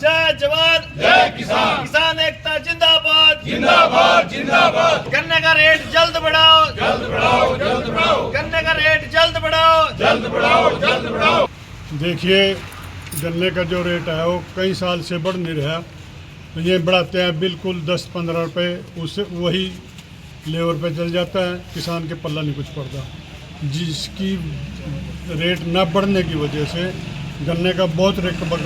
जय जवान जय किसान, किसान एकता जिंदाबाद जिंदाबाद जिंदाबाद। गन्ने का रेट जल्द बढ़ाओ जल्द बढ़ाओ जल्द बढ़ाओ, गन्ने का रेट जल्द बढ़ाओ जल्द बढ़ाओ जल्द बढ़ाओ। देखिए, गन्ने का जो रेट है वो कई साल से बढ़ नहीं रहा। तो ये बढ़ाते हैं बिल्कुल 10-15 रुपये, उससे वही लेबर पे चल जाता है, किसान के पल्ला नहीं कुछ पड़ता। जिसकी रेट न बढ़ने की वजह से गन्ने का बहुत रकबा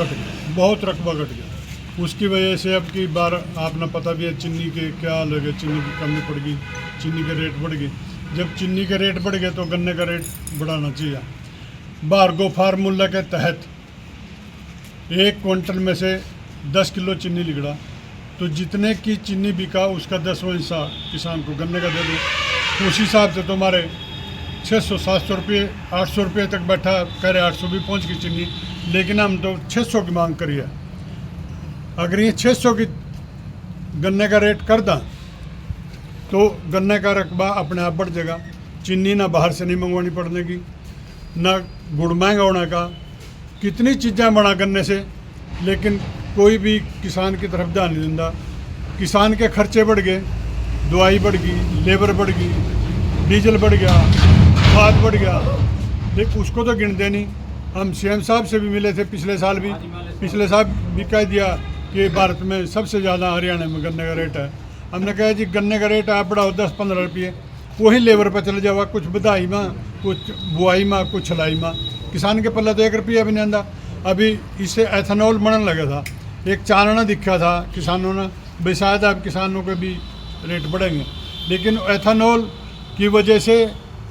घट गया। उसकी वजह से अब की बार आपने पता भी है चीनी के क्या हाल हो गए, चीनी की कमी पड़ गई, चीनी के रेट बढ़ गए। जब चीनी के रेट बढ़ गए तो गन्ने का रेट बढ़ाना चाहिए। भार्गव फार्मूला के तहत 1 क्विंटल में से 10 किलो चीनी निकला, तो जितने की चीनी बिका उसका 10वां हिस्सा किसान को गन्ने का दे दो। उस हिसाब से तो हमारे 600-700 रुपये 800 रुपये तक बैठा, कह रहे 800 भी पहुंच गई चीनी, लेकिन हम तो 600 की मांग करी है। अगर ये 600 की गन्ने का रेट कर दें तो गन्ने का रकबा अपने आप बढ़ जाएगा। चीनी ना बाहर से नहीं मंगवानी पड़ने की, ना गुड़ महंगा होने का, कितनी चीज़ें बना गन्ने से, लेकिन कोई भी किसान की तरफ ध्यान नहीं देता। किसान के खर्चे बढ़ गए, दवाई बढ़ गई, लेबर बढ़ गई, डीजल बढ़ गया, खाद बढ़ गया, लेकिन उसको तो गिनते नहीं। हम सीएम साहब से भी मिले थे पिछले साल भी कह दिया कि भारत में सबसे ज़्यादा हरियाणा में गन्ने का रेट है। हमने कहा जी गन्ने का रेट आप बढ़ाओ 10-15 रुपये, वही लेबर पर चले जाओ, कुछ बधाई में, कुछ बुआई में, कुछ छलाई में, किसान के पल्ला तो 1 रुपया भी नहीं आंदा। अभी इससे एथेनॉल बनने लगा था, एक चानना दिखा था किसानों ने, भाई शायद अब किसानों के भी रेट बढ़ेंगे, लेकिन एथेनॉल की वजह से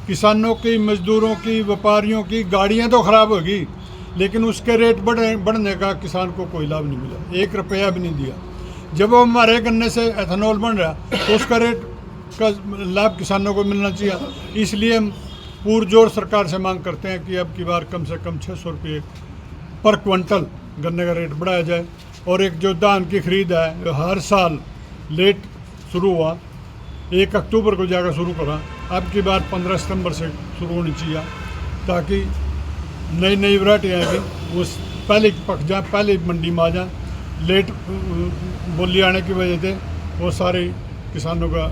किसानों की, मजदूरों की, व्यापारियों की गाड़ियां तो ख़राब होगी, लेकिन उसके रेट बढ़ने का किसान को कोई लाभ नहीं मिला, 1 रुपया भी नहीं दिया। जब वो हमारे गन्ने से एथेनॉल बन रहा तो उसका रेट का लाभ किसानों को मिलना चाहिए। इसलिए हम पुरजोर सरकार से मांग करते हैं कि अब की बार कम से कम 600 रुपये पर क्विंटल गन्ने का रेट बढ़ाया जाए। और एक जो धान की खरीद है हर साल लेट शुरू हुआ, 1 अक्टूबर को जाकर शुरू करा, अब की बार 15 सितंबर से शुरू होनी चाहिए, ताकि नई वैरायटी आएगी वो पहले पक जाए, पहले मंडी में आ जाए। लेट बोली आने की वजह से वो सारे किसानों का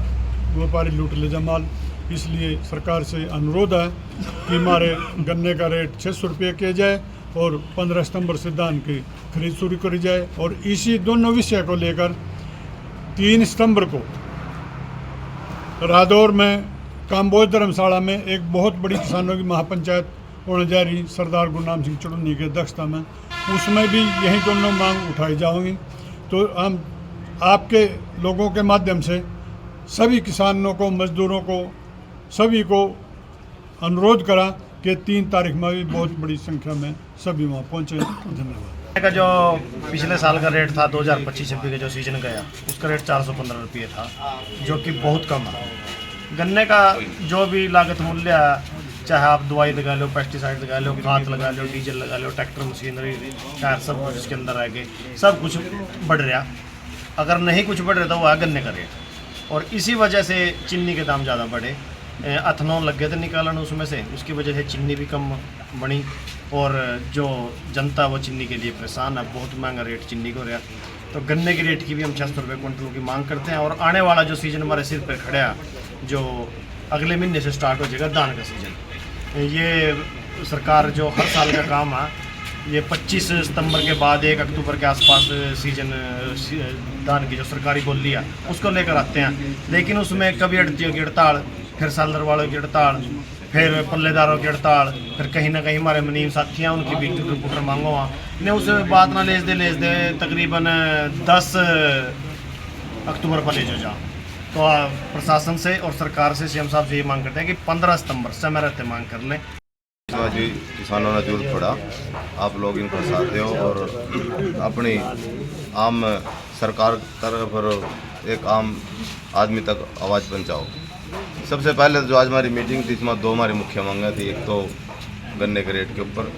व्यापारी लूट ले जाए माल। इसलिए सरकार से अनुरोध है कि हमारे गन्ने का रेट 600 रुपये किया जाए और 15 सितंबर से धान की खरीद शुरू करी जाए। और इसी दोनों विषय को लेकर 3 सितंबर को रादौर में काम्बोज धर्मशाला में एक बहुत बड़ी किसानों की महापंचायत होने जा रही, सरदार गुरनाम सिंह चुड़नी की अध्यक्षता में, उसमें भी यही दोनों मांग उठाई जाएंगी। तो हम आपके लोगों के माध्यम से सभी किसानों को, मजदूरों को, सभी को अनुरोध करा कि 3 तारीख में भी बहुत बड़ी संख्या में सभी वहाँ पहुँचे। धन्यवाद। का जो पिछले साल का रेट था 2025-26 का जो सीजन गया, उसका रेट 415 रुपये था, जो कि बहुत कम है। गन्ने का जो भी लागत मूल्य है, चाहे आप दवाई लगा लो, पेस्टिसाइड लगा लो, खाद लगा लो, डीजल लगा लो, ट्रैक्टर मशीनरी, टायर, सब कुछ इसके अंदर रह गए, सब कुछ बढ़ रहा। अगर नहीं कुछ बढ़ रहा तो वो है गन्ने का रेट, और इसी वजह से चीनी के दाम ज़्यादा बढ़े। एथेनॉल लग गए थे निकालन उसमें से, उसकी वजह से चीनी भी कम बनी, और जो जनता वो चीनी के लिए परेशान है, बहुत महंगा रेट चीनी को रहा। तो गन्ने की रेट की भी हम 600 रुपये क्विंटल की मांग करते हैं। और आने वाला जो सीज़न हमारे सिर पर खड़ा है, जो अगले महीने से स्टार्ट हो जाएगा धान का सीज़न, ये सरकार जो हर साल का काम है, ये 25 सितंबर के बाद 1 अक्टूबर के आसपास सीजन धान की जो सरकारी बोली है उसको लेकर आते हैं। लेकिन उसमें कभी अड़तियों की हड़ताल, फिर सालर वालों की हड़ताल, फिर पल्लेदारों की हड़ताल, फिर कहीं ना कहीं हमारे मुनीम साथी हैं उनकी भी टुटर मांगो वहाँ इन्हें उस बात ना लेस दे तकरीबन 10 अक्टूबर पर ले जो जा। तो प्रशासन से और सरकार से सीएम साहब से ये मांग करते हैं कि 15 सितंबर समय रहते मांग कर लें। जी किसानों ने जरूर पड़ा, आप लोग इनको साथ हो और अपनी आम सरकार तरफ पर एक आम आदमी तक आवाज़ पहुंचाओ। सबसे पहले जो आज हमारी मीटिंग थी इसमें 2 हमारी मुख्य मांगा थी। एक तो गन्ने के रेट के ऊपर,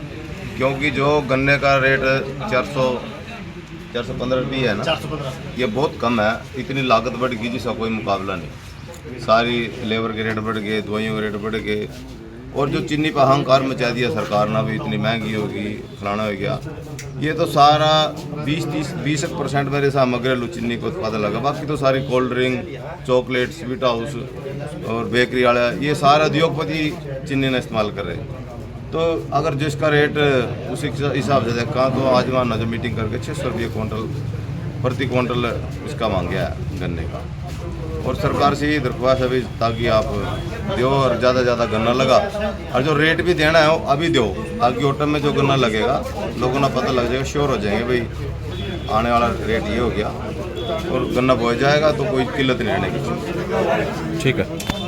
क्योंकि जो गन्ने का रेट 415 रुपये है ना, 415 ये बहुत कम है। इतनी लागत बढ़ गई जिसका कोई मुकाबला नहीं, सारी लेबर के रेट बढ़ गए, दवाइयों के रेट बढ़ गए, और जो चीनी पर अहंकार मचा दिया सरकार ने भी इतनी महंगी होगी फलाना हो गया, ये तो सारा 20% मेरे हिसाब में घरेलू चीनी को उत्पादन लगा। बाकी तो सारी cold drink, chocolate, sweet house और बेकरी वाला ये सारा उद्योगपति चीनी ने इस्तेमाल कर रहे हैं। तो अगर जिसका रेट उसी हिसाब से देखा तो आज वहाँ जो मीटिंग करके 600 रुपये प्रति क्विंटल इसका मांगा है गन्ने का। और सरकार से ये दरख्वास्त है भाई ताकि आप दो और ज़्यादा से ज़्यादा गन्ना लगा, और जो रेट भी देना है वो अभी दो, ताकि ऑटम में जो गन्ना लगेगा लोगों को पता लग जाएगा, श्योर हो जाएंगे भाई आने वाला रेट ये हो गया और गन्ना बोया जाएगा तो कोई किल्लत नहीं रहने की। ठीक है।